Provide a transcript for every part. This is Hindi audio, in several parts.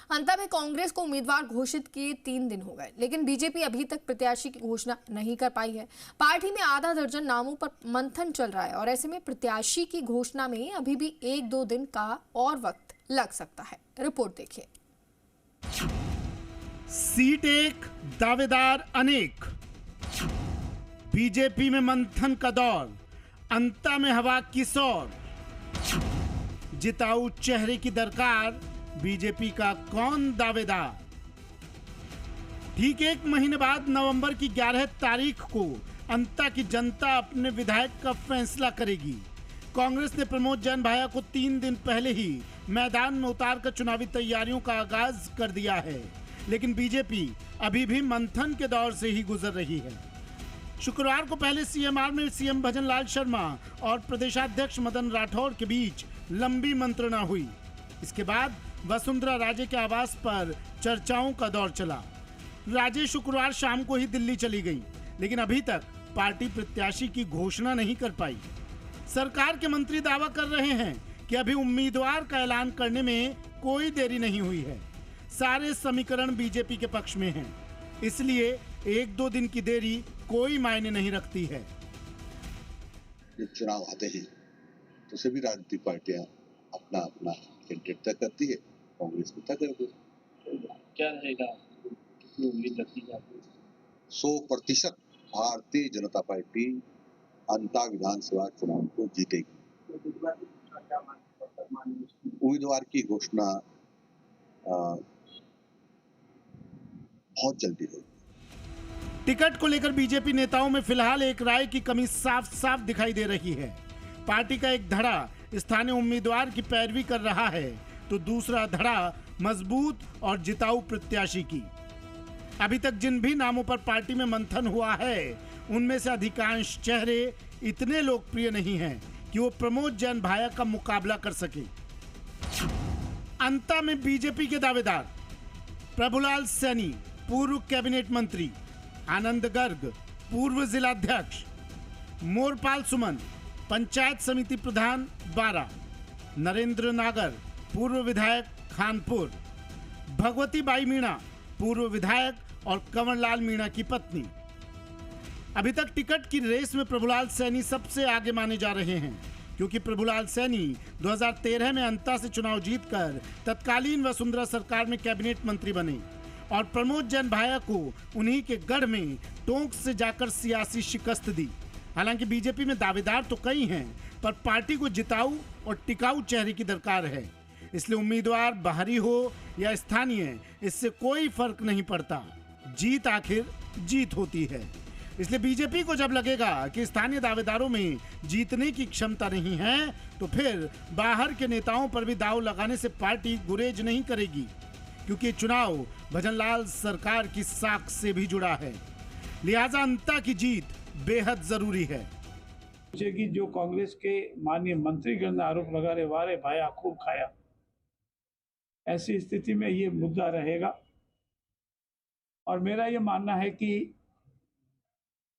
अंत में कांग्रेस को उम्मीदवार घोषित किए 3 दिन हो गए, लेकिन बीजेपी अभी तक प्रत्याशी की घोषणा नहीं कर पाई है। पार्टी में आधा दर्जन नामों पर मंथन चल रहा है और ऐसे में प्रत्याशी की घोषणा में अभी भी 1-2 दिन का और वक्त लग सकता है। रिपोर्ट देखिए। सीट एक, दावेदार अनेक। बीजेपी में मंथन का दौर, अंता में हवा किशोर। जिताऊ चेहरे की दरकार, बीजेपी का कौन दावेदार। ठीक 1 महीने बाद नवंबर की 11 तारीख को अंता की जनता अपने विधायक का फैसला करेगी। कांग्रेस ने प्रमोद जैन भाया को 3 दिन पहले ही मैदान में उतारकर चुनावी तैयारियों का आगाज कर दिया है, लेकिन बीजेपी अभी भी मंथन के दौर से ही गुजर रही है। शुक्रवार को पहले सीएमआर में सीएम भजनलाल शर्मा और प्रदेशाध्यक्ष मदन राठौर के बीच लंबी मंत्रणा हुई। इसके बाद वसुंधरा राजे के आवास पर चर्चाओं का दौर चला। राजे शुक्रवार शाम को ही दिल्ली चली गई, लेकिन अभी तक पार्टी प्रत्याशी की घोषणा नहीं कर पाई। सरकार के मंत्री दावा कर रहे हैं कि अभी उम्मीदवार का ऐलान करने में कोई देरी नहीं हुई है। सारे समीकरण बीजेपी के पक्ष में हैं, इसलिए 1-2 दिन की देरी कोई मायने नहीं रखती है। जब चुनाव आते हैं तो सभी राजनीतिक पार्टियां अपना अपना कैंडिडेट तय करती है, कांग्रेस को तय करती है। क्या रहेगा, कितनी उम्मीद रखी जाती है? 100% भारतीय जनता पार्टी अंता विधानसभा चुनाव को जीतेगी। उम्मीदवार की घोषणा बहुत जल्दी होगी। टिकट को लेकर बीजेपी नेताओं में फिलहाल एक राय की कमी साफ साफ दिखाई दे रही है। पार्टी का एक धड़ा स्थानीय उम्मीदवार की पैरवी कर रहा है, तो दूसरा धड़ा मजबूत और जिताऊ प्रत्याशी की। अभी तक जिन भी नामों पर पार्टी में मंथन हुआ है, उनमें से अधिकांश चेहरे इतने लोकप्रिय नहीं हैं कि वो प्रमोद जैन भाया का मुकाबला कर सके। अंता में बीजेपी के दावेदार प्रभुलाल सैनी, पूर्व कैबिनेट मंत्री, आनंद गर्ग, पूर्व जिलाध्यक्ष, मोरपाल सुमन, पंचायत समिति प्रधान 12, नरेंद्र नागर, पूर्व विधायक खानपुर, भगवती बाई मीणा, पूर्व विधायक और कंवरलाल मीणा की पत्नी। अभी तक टिकट की रेस में प्रभुलाल सैनी सबसे आगे माने जा रहे हैं, क्योंकि प्रभुलाल सैनी 2013 में अंता से चुनाव जीतकर तत्कालीन वसुंधरा सरकार में कैबिनेट मंत्री बने और प्रमोद जैन भाया को उन्हीं के गढ़ में टोंक से जाकर सियासी शिकस्त दी। हालांकि बीजेपी में दावेदार तो कई हैं, पर पार्टी को जिताऊ और टिकाऊ चेहरे की दरकार है। इसलिए उम्मीदवार बाहरी हो या स्थानीय, इससे कोई फर्क नहीं पड़ता। जीत आखिर जीत होती है। इसलिए बीजेपी को जब लगेगा कि स्थानीय दावेदारों में जीतने की क्षमता नहीं है, तो फिर बाहर के नेताओं पर भी दांव लगाने से पार्टी गुरेज नहीं करेगी, क्योंकि चुनाव भजनलाल सरकार की साख से भी जुड़ा है। लिहाजा अंता की जीत बेहद जरूरी है। कि जो कांग्रेस के माननीय मंत्रीगण आरोप लगा रहे, वारे भाया खूब खाया, ऐसी स्थिति में ये मुद्दा रहेगा। और मेरा ये मानना है कि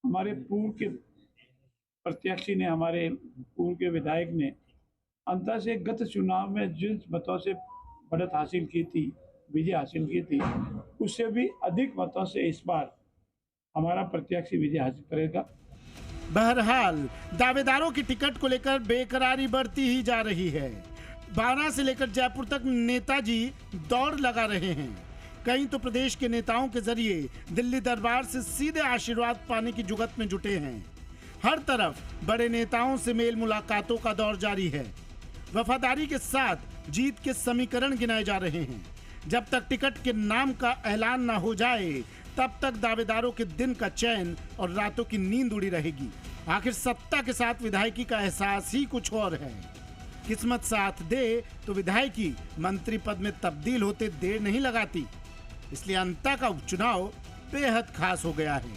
हमारे पूर्व के प्रत्याशी ने, हमारे पूर्व के विधायक ने अंतर से गत चुनाव में जिन मतों से बढ़त हासिल की थी, विजय हासिल की थी, उससे भी अधिक मतों से इस बार हमारा प्रत्याशी विजय हासिल करेगा। बहरहाल दावेदारों की टिकट को लेकर बेकरारी बढ़ती ही जा रही है। 12 से लेकर जयपुर तक नेताजी दौड़ लगा रहे हैं। कई तो प्रदेश के नेताओं के जरिए दिल्ली दरबार से सीधे आशीर्वाद पाने की जुगत में जुटे हैं। हर तरफ बड़े नेताओं से मेल मुलाकातों का दौर जारी है। वफादारी के साथ जीत के समीकरण गिनाए जा रहे हैं। जब तक टिकट के नाम का ऐलान न हो जाए, तब तक दावेदारों के दिन का चैन और रातों की नींद उड़ी रहेगी। आखिर सत्ता के साथ विधायकी का एहसास ही कुछ और है। किस्मत साथ दे तो विधायकी मंत्री पद में तब्दील होते देर नहीं लगाती। इसलिए अंता का उपचुनाव बेहद खास हो गया है।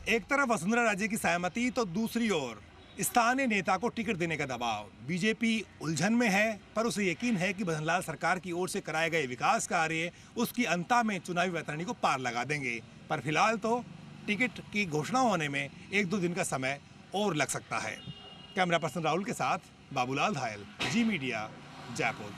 एक तरफ वसुंधरा राजे की सहमति, तो दूसरी ओर स्थानीय नेता को टिकट देने का दबाव। बीजेपी उलझन में है, पर उसे यकीन है कि भजनलाल सरकार की ओर से कराए गए विकास कार्य उसकी अंता में चुनावी वैतरणी को पार लगा देंगे। पर फिलहाल तो टिकट की घोषणा होने में 1-2 दिन का समय और लग सकता है। कैमरा पर्सन राहुल के साथ बाबूलाल धायल, जी मीडिया, जयपुर।